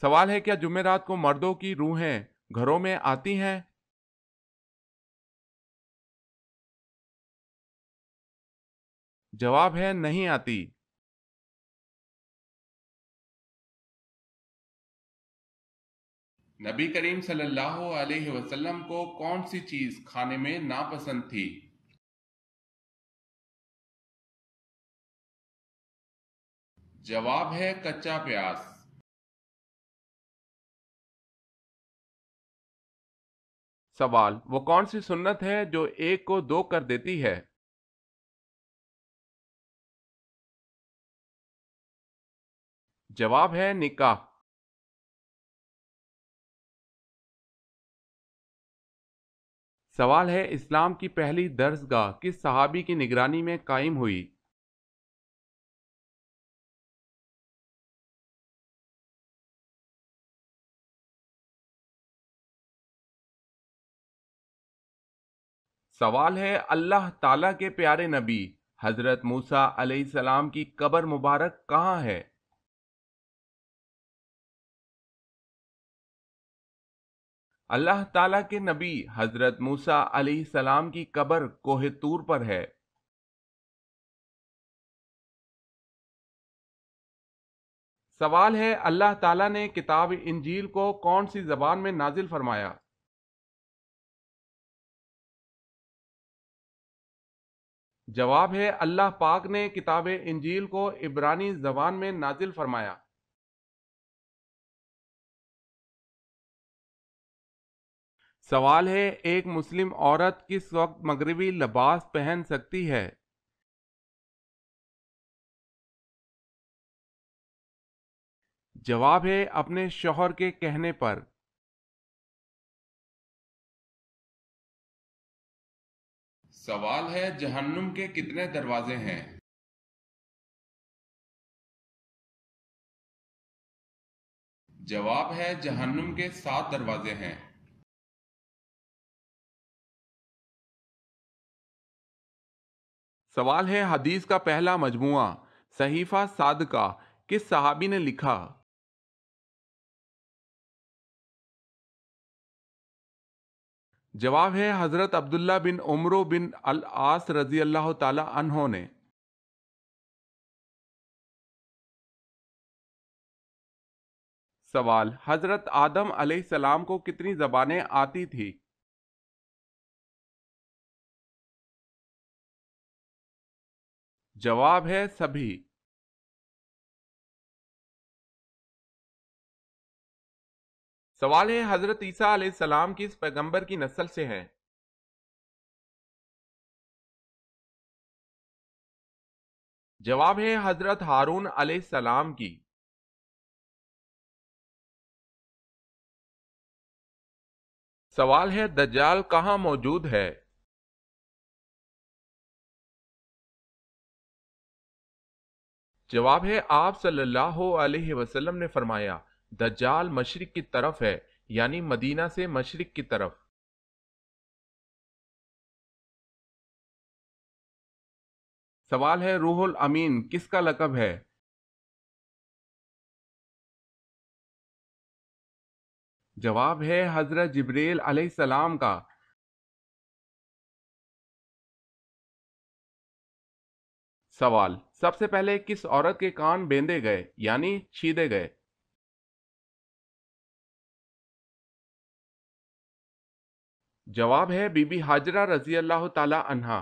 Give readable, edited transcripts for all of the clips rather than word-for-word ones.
سوال ہے، کیا جمعرات کو مردوں کی روحیں گھروں میں آتی ہیں؟ جواب ہے نہیں آتی۔ نبی کریم صلی اللہ علیہ وسلم کو کون سی چیز کھانے میں ناپسند تھی؟ جواب ہے کچا پیاز۔ سوال، وہ کون سی سنت ہے جو ایک کو دو کر دیتی ہے؟ جواب ہے نکاح۔ سوال ہے، اسلام کی پہلی درسگاہ کس صحابی کی نگرانی میں قائم ہوئی؟ سوال ہے، اللہ تعالیٰ کے پیارے نبی حضرت موسیٰ علیہ السلام کی قبر مبارک کہاں ہے؟ اللہ تعالیٰ کے نبی حضرت موسیٰ علیہ السلام کی قبر کوہ طور پر ہے۔ سوال ہے، اللہ تعالیٰ نے کتاب انجیل کو کون سی زبان میں نازل فرمایا؟ جواب ہے، اللہ پاک نے کتاب انجیل کو عبرانی زبان میں نازل فرمایا۔ سوال ہے، ایک مسلم عورت کس وقت مغربی لباس پہن سکتی ہے؟ جواب ہے اپنے شوہر کے کہنے پر۔ سوال ہے، جہنم کے کتنے دروازے ہیں؟ جواب ہے جہنم کے 7 دروازے ہیں۔ سوال ہے، حدیث کا پہلا مجموعہ صحیفہ صادقہ کس صحابی نے لکھا؟ جواب ہے حضرت عبداللہ بن عمرو بن العاص رضی اللہ تعالی عنہ نے۔ سوال، حضرت آدم علیہ السلام کو کتنی زبانیں آتی تھی؟ جواب ہے سبھی۔ سوال ہے، حضرت عیسیٰ علیہ السلام کس پیغمبر کی نسل سے ہیں؟ جواب ہے حضرت ہارون علیہ السلام کی۔ سوال ہے، دجال کہاں موجود ہے؟ جواب ہے آپ صلی اللہ علیہ وسلم نے فرمایا، دجال مشرق کی طرف ہے، یعنی مدینہ سے مشرق کی طرف۔ سوال ہے، روح الامین کس کا لقب ہے؟ جواب ہے حضرت جبریل علیہ السلام کا۔ سوال، سب سے پہلے کس عورت کے کان بیندے گئے یعنی چھیدے گئے؟ جواب ہے بی بی ہاجرہ رضی اللہ تعالی عنہا۔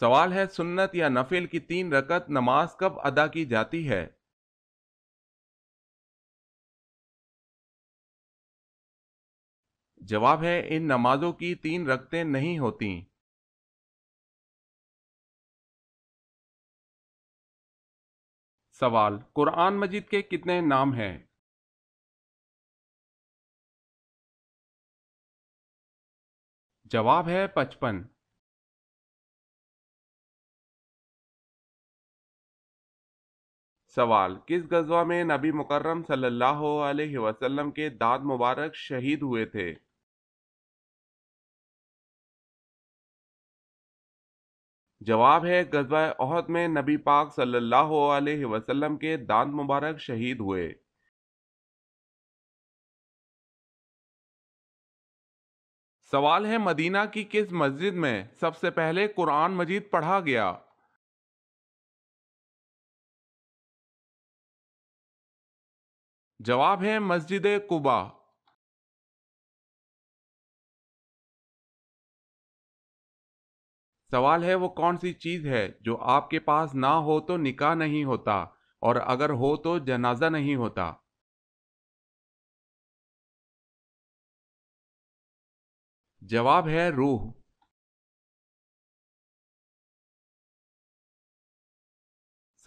سوال ہے، سنت یا نفل کی 3 رکعت نماز کب ادا کی جاتی ہے؟ جواب ہے ان نمازوں کی 3 رکعتیں نہیں ہوتیں۔ سوال، قرآن مجید کے کتنے نام ہیں؟ جواب ہے 55۔ سوال، کس غزوہ میں نبی مکرم صلی اللہ علیہ وسلم کے دانت مبارک شہید ہوئے تھے؟ جواب ہے غزوہ احد میں نبی پاک صلی اللہ علیہ وسلم کے دانت مبارک شہید ہوئے۔ سوال ہے مدینہ کی کس مسجد میں سب سے پہلے قرآن مجید پڑھا گیا؟ جواب ہے مسجد قباء۔ سوال ہے وہ کون سی چیز ہے جو آپ کے پاس نہ ہو تو نکاح نہیں ہوتا اور اگر ہو تو جنازہ نہیں ہوتا؟ جواب ہے روح۔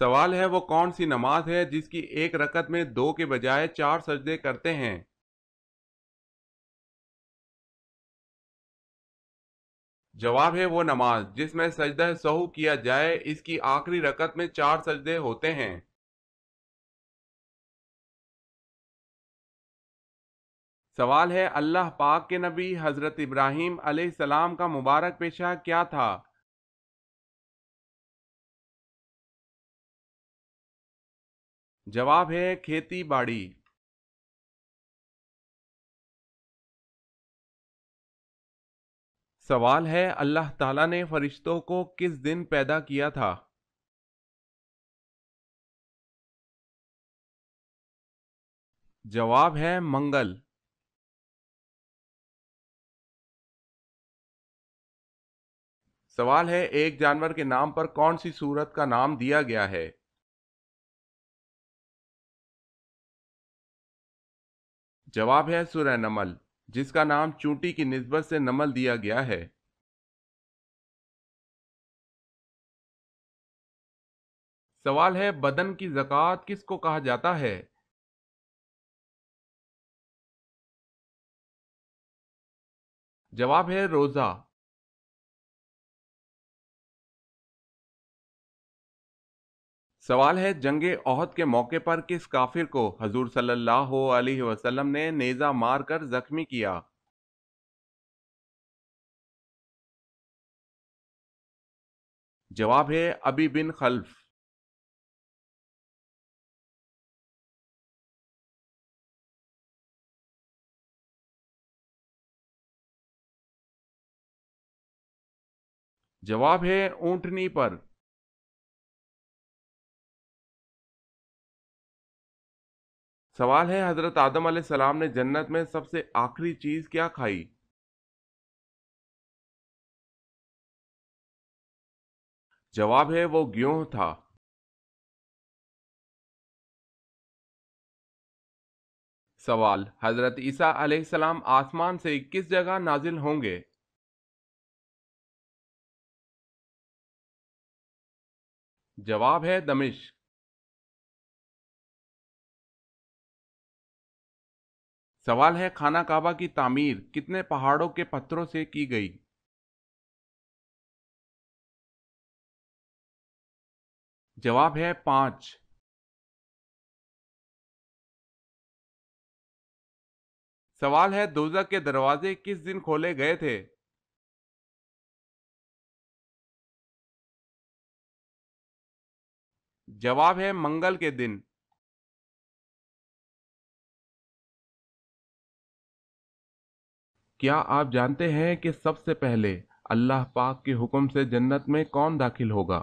سوال ہے وہ کون سی نماز ہے جس کی ایک رکعت میں 2 کے بجائے 4 سجدے کرتے ہیں؟ جواب ہے وہ نماز جس میں سجدہ سہو کیا جائے، اس کی آخری رکعت میں 4 سجدے ہوتے ہیں۔ سوال ہے اللہ پاک کے نبی حضرت ابراہیم علیہ السلام کا مبارک پیشہ کیا تھا؟ جواب ہے کھیتی باڑی۔ سوال ہے اللہ تعالیٰ نے فرشتوں کو کس دن پیدا کیا تھا؟ جواب ہے منگل۔ سوال ہے ایک جانور کے نام پر کون سی سورت کا نام دیا گیا ہے؟ جواب ہے سورہ نمل، جس کا نام چونٹی کی نسبت سے نمل دیا گیا ہے۔ سوال ہے بدن کی زکوٰۃ کس کو کہا جاتا ہے؟ جواب ہے روزہ۔ سوال ہے جنگ احد کے موقع پر کس کافر کو حضور صلی اللہ علیہ وسلم نے نیزہ مار کر زخمی کیا؟ جواب ہے ابی بن خلف۔ جواب ہے اونٹنی پر۔ سوال ہے حضرت آدم علیہ السلام نے جنت میں سب سے آخری چیز کیا کھائی؟ جواب ہے وہ گیہوں تھا۔ سوال حضرت عیسیٰ علیہ السلام آسمان سے کس جگہ نازل ہوں گے؟ جواب ہے دمشق۔ سوال ہے خانہ کعبہ کی تعمیر کتنے پہاڑوں کے پتھروں سے کی گئی؟ جواب ہے 5۔ سوال ہے دوزخ کے دروازے کس دن کھولے گئے تھے؟ جواب ہے منگل کے دن۔ کیا آپ جانتے ہیں کہ سب سے پہلے اللہ پاک کے حکم سے جنت میں کون داخل ہوگا؟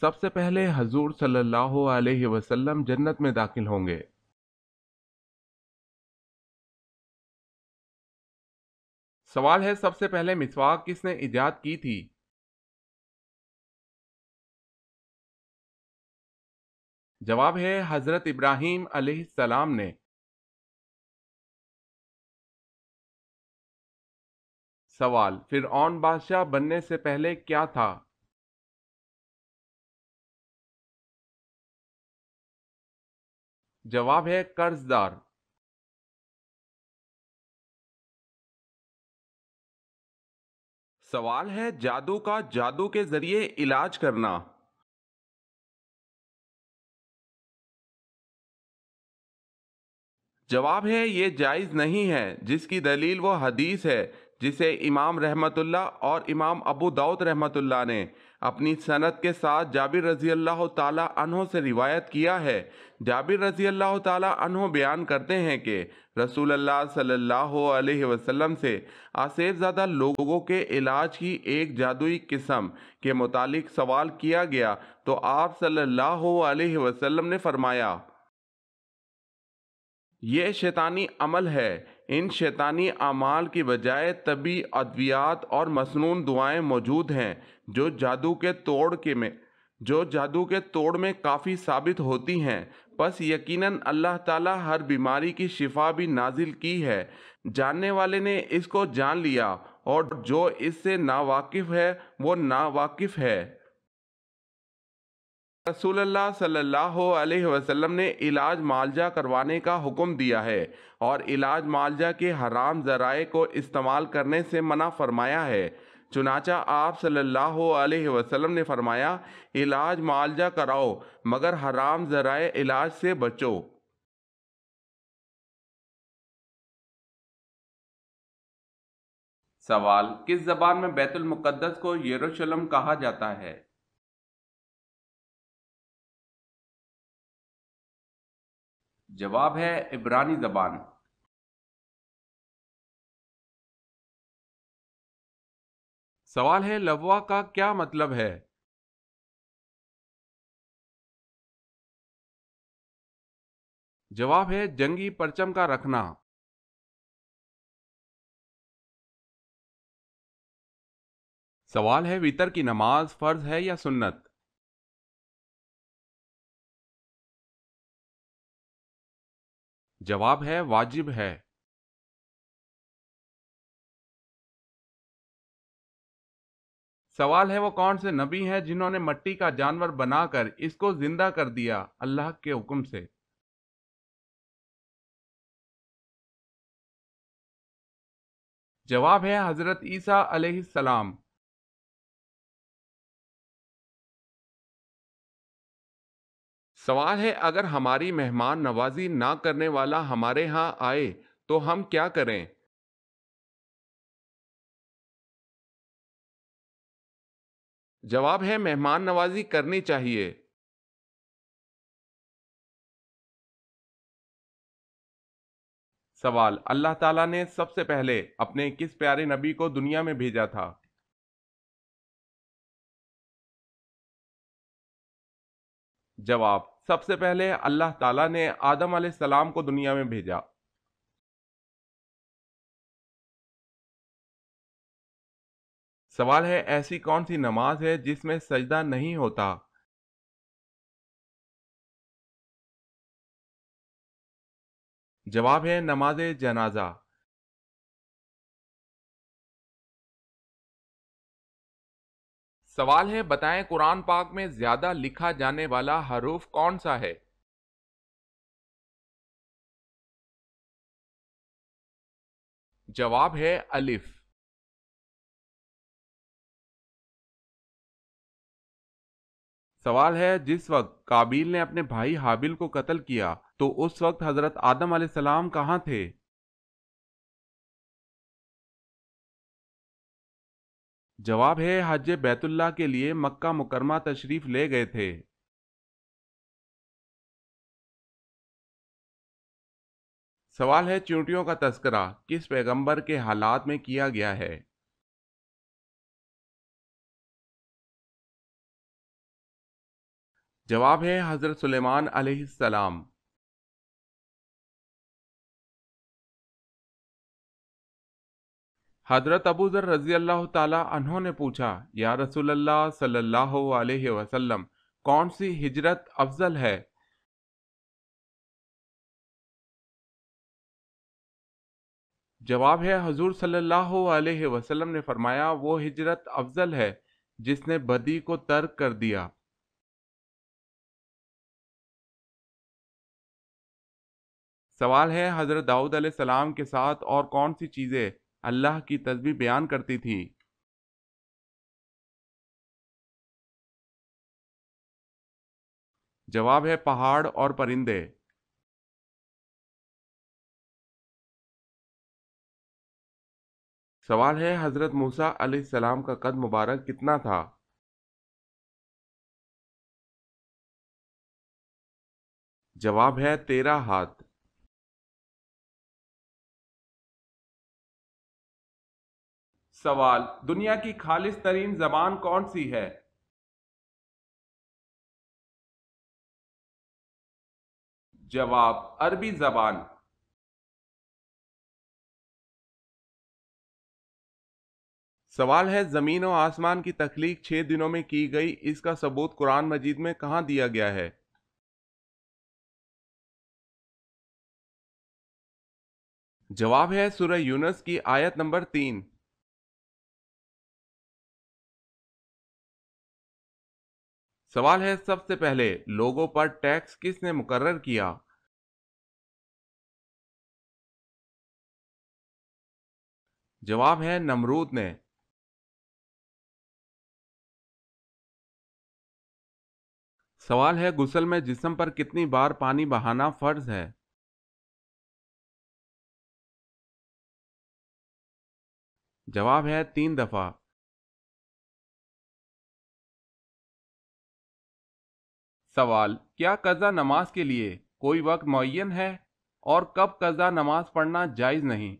سب سے پہلے حضور صلی اللہ علیہ وسلم جنت میں داخل ہوں گے۔ سوال ہے سب سے پہلے مسواک کس نے ایجاد کی تھی؟ جواب ہے حضرت ابراہیم علیہ السلام نے۔ سوال فرعون بادشاہ بننے سے پہلے کیا تھا؟ جواب ہے قرض دار۔ سوال ہے جادو کا جادو کے ذریعے علاج کرنا۔ جواب ہے یہ جائز نہیں ہے، جس کی دلیل وہ حدیث ہے جسے امام رحمت اللہ اور امام ابو داؤد رحمت اللہ نے اپنی سند کے ساتھ جابر رضی اللہ تعالی عنہ سے روایت کیا ہے۔ جابر رضی اللہ تعالی عنہ بیان کرتے ہیں کہ رسول اللہ صلی اللہ علیہ وسلم سے آصف زدہ لوگوں کے علاج کی ایک جادوئی قسم کے متعلق سوال کیا گیا تو آپ صلی اللہ علیہ وسلم نے فرمایا، یہ شیطانی عمل ہے۔ ان شیطانی اعمال کی بجائے طبی ادویات اور مسنون دعائیں موجود ہیں جو جادو کے توڑ میں کافی ثابت ہوتی ہیں۔ پس یقیناً اللہ تعالیٰ ہر بیماری کی شفا بھی نازل کی ہے۔ جاننے والے نے اس کو جان لیا اور جو اس سے ناواقف ہے وہ ناواقف ہے۔ رسول اللہ صلی اللہ علیہ وسلم نے علاج معالجہ کروانے کا حکم دیا ہے اور علاج معالجہ کے حرام ذرائع کو استعمال کرنے سے منع فرمایا ہے۔ چنانچہ آپ صلی اللہ علیہ وسلم نے فرمایا، علاج معالجہ کراؤ مگر حرام ذرائع علاج سے بچو۔ سوال، کس زبان میں بیت المقدس کو یروشلم کہا جاتا ہے؟ جواب ہے عبرانی زبان۔ سوال ہے لوا کا کیا مطلب ہے؟ جواب ہے جنگی پرچم کا رکھنا۔ سوال ہے وتر کی نماز فرض ہے یا سنت؟ جواب ہے واجب ہے۔ سوال ہے وہ کون سے نبی ہیں جنہوں نے مٹی کا جانور بنا کر اس کو زندہ کر دیا اللہ کے حکم سے؟ جواب ہے حضرت عیسیٰ علیہ السلام۔ سوال ہے اگر ہماری مہمان نوازی نہ کرنے والا ہمارے ہاں آئے تو ہم کیا کریں؟ جواب ہے مہمان نوازی کرنی چاہیے۔ سوال، اللہ تعالیٰ نے سب سے پہلے اپنے کس پیارے نبی کو دنیا میں بھیجا تھا؟ جواب، سب سے پہلے اللہ تعالیٰ نے آدم علیہ السلام کو دنیا میں بھیجا۔ سوال ہے ایسی کون سی نماز ہے جس میں سجدہ نہیں ہوتا؟ جواب ہے نماز جنازہ۔ سوال ہے بتائیں قرآن پاک میں زیادہ لکھا جانے والا حروف کون سا ہے؟ جواب ہے الف۔ سوال ہے جس وقت قابیل نے اپنے بھائی حابیل کو قتل کیا تو اس وقت حضرت آدم علیہ السلام کہاں تھے؟ جواب ہے حج بیت اللہ کے لیے مکہ مکرمہ تشریف لے گئے تھے۔ سوال ہے چیونٹیوں کا تذکرہ کس پیغمبر کے حالات میں کیا گیا ہے؟ جواب ہے حضرت سلیمان علیہ السلام۔ حضرت ابو ذر رضی اللہ تعالی عنہ نے پوچھا، یا رسول اللہ صلی اللہ علیہ وسلم، کون سی ہجرت افضل ہے؟ جواب ہے حضور صلی اللہ علیہ وسلم نے فرمایا وہ ہجرت افضل ہے جس نے بدی کو ترک کر دیا۔ سوال ہے حضرت داؤد علیہ السلام کے ساتھ اور کون سی چیزیں اللہ کی تسبیح بیان کرتی تھی؟ جواب ہے پہاڑ اور پرندے۔ سوال ہے حضرت موسیٰ علیہ السلام کا قد مبارک کتنا تھا؟ جواب ہے 13 ہاتھ۔ سوال، دنیا کی خالص ترین زبان کون سی ہے؟ جواب عربی زبان۔ سوال ہے زمین و آسمان کی تخلیق 6 دنوں میں کی گئی، اس کا ثبوت قرآن مجید میں کہاں دیا گیا ہے؟ جواب ہے سورہ یونس کی آیت نمبر 3۔ سوال ہے سب سے پہلے لوگوں پر ٹیکس کس نے مقرر کیا؟ جواب ہے نمرود نے۔ سوال ہے غسل میں جسم پر کتنی بار پانی بہانا فرض ہے؟ جواب ہے 3 دفعہ۔ سوال، کیا قضا نماز کے لیے کوئی وقت معین ہے اور کب قضا نماز پڑھنا جائز نہیں؟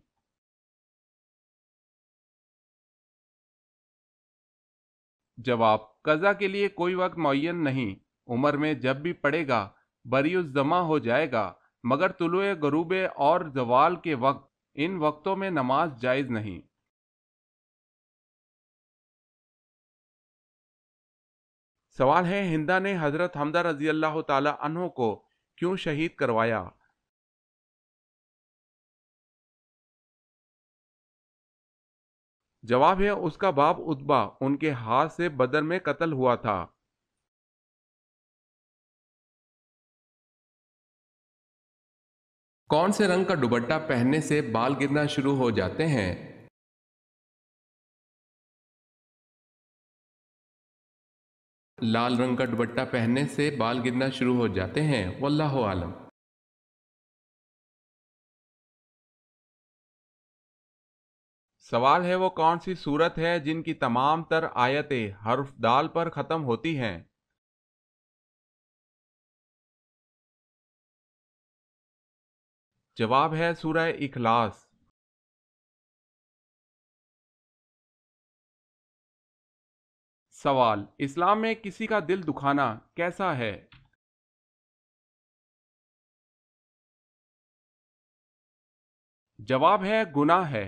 جواب، قضا کے لیے کوئی وقت معین نہیں، عمر میں جب بھی پڑے گا بری الزمہ ہو جائے گا، مگر طلوع غروب اور زوال کے وقت، ان وقتوں میں نماز جائز نہیں۔ سوال ہے ہندا نے حضرت حمزہ رضی اللہ تعالی عنہ کو کیوں شہید کروایا؟ جواب ہے اس کا باپ اتبا ان کے ہاتھ سے بدر میں قتل ہوا تھا۔ کون سے رنگ کا دوپٹہ پہننے سے بال گرنا شروع ہو جاتے ہیں؟ لال رنگ کا دوپٹہ پہننے سے بال گرنا شروع ہو جاتے ہیں، واللہ عالم۔ سوال ہے وہ کون سی سورت ہے جن کی تمام تر آیتیں حرف دال پر ختم ہوتی ہیں؟ جواب ہے سورہ اخلاص۔ سوال، اسلام میں کسی کا دل دکھانا کیسا ہے؟ جواب ہے گناہ ہے۔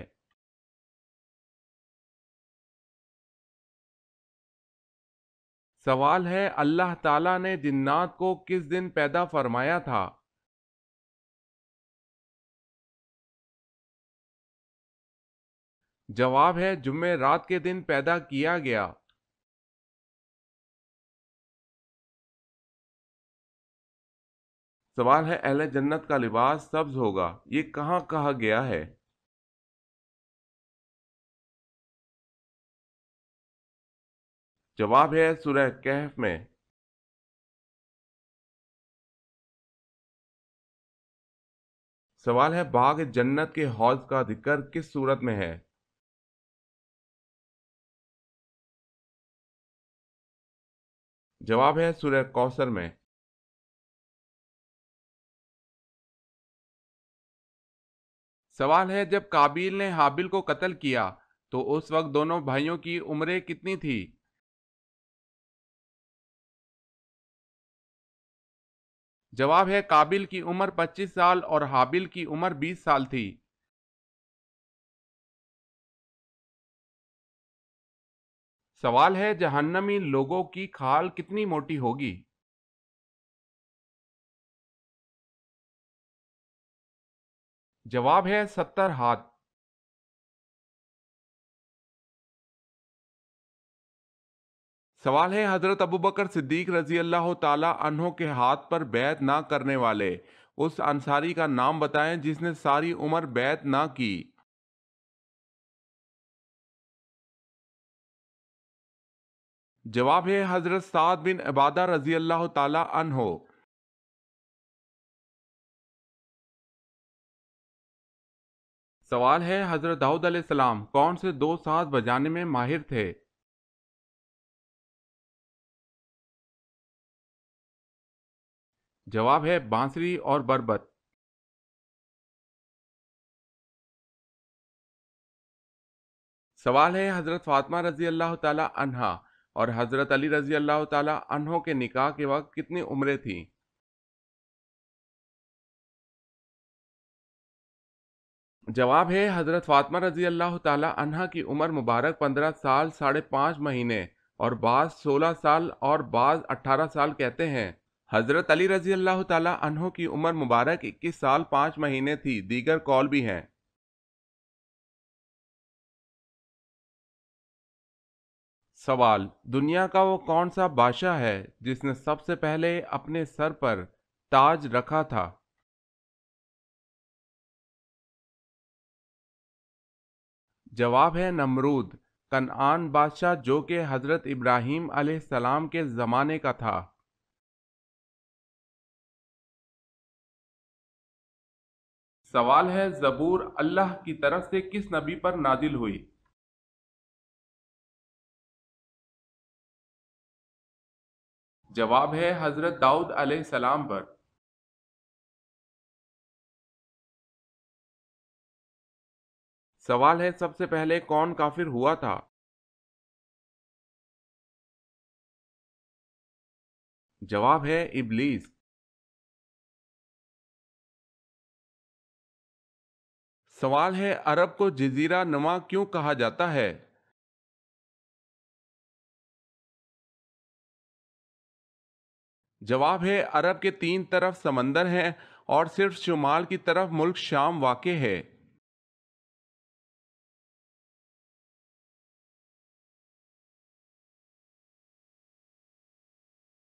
سوال ہے اللہ تعالیٰ نے جنات کو کس دن پیدا فرمایا تھا؟ جواب ہے جمعہ رات کے دن پیدا کیا گیا۔ سوال ہے اہل جنت کا لباس سبز ہوگا، یہ کہاں کہا گیا ہے؟ جواب ہے سورہ کہف میں۔ سوال ہے باغ جنت کے حوض کا ذکر کس صورت میں ہے؟ جواب ہے سورہ کوثر میں۔ سوال ہے جب قابیل نے حابیل کو قتل کیا تو اس وقت دونوں بھائیوں کی عمریں کتنی تھی؟ جواب ہے قابیل کی عمر 25 سال اور حابیل کی عمر 20 سال تھی۔ سوال ہے جہنمی لوگوں کی کھال کتنی موٹی ہوگی؟ جواب ہے 70 ہاتھ۔ سوال ہے حضرت ابوبکر صدیق رضی اللہ تعالی عنہ کے ہاتھ پر بیعت نہ کرنے والے اس انصاری کا نام بتائیں جس نے ساری عمر بیعت نہ کی۔ جواب ہے حضرت سعد بن عبادہ رضی اللہ تعالی عنہ۔ سوال ہے، حضرت داؤد علیہ السلام کون سے دو ساز بجانے میں ماہر تھے؟ جواب ہے بانسری اور بربط۔ سوال ہے، حضرت فاطمہ رضی اللہ تعالی عنہا اور حضرت علی رضی اللہ تعالی عنہ کے نکاح کے وقت کتنی عمریں تھیں؟ جواب ہے، حضرت فاطمہ رضی اللہ تعالی عنہا کی عمر مبارک 15 سال 5.5 مہینے اور بعض 16 سال اور بعض 18 سال کہتے ہیں۔ حضرت علی رضی اللہ تعالی عنہ کی عمر مبارک 21 سال 5 مہینے تھی، دیگر قول بھی ہیں۔ سوال، دنیا کا وہ کون سا بادشاہ ہے جس نے سب سے پہلے اپنے سر پر تاج رکھا تھا؟ جواب ہے نمرود، کنعان بادشاہ جو کہ حضرت ابراہیم علیہ السلام کے زمانے کا تھا۔ سوال ہے، زبور اللہ کی طرف سے کس نبی پر نازل ہوئی؟ جواب ہے حضرت داؤد علیہ السلام پر۔ سوال ہے، سب سے پہلے کون کافر ہوا تھا؟ جواب ہے ابلیس۔ سوال ہے، عرب کو جزیرہ نما کیوں کہا جاتا ہے؟ جواب ہے، عرب کے 3 طرف سمندر ہیں اور صرف شمال کی طرف ملک شام واقع ہے۔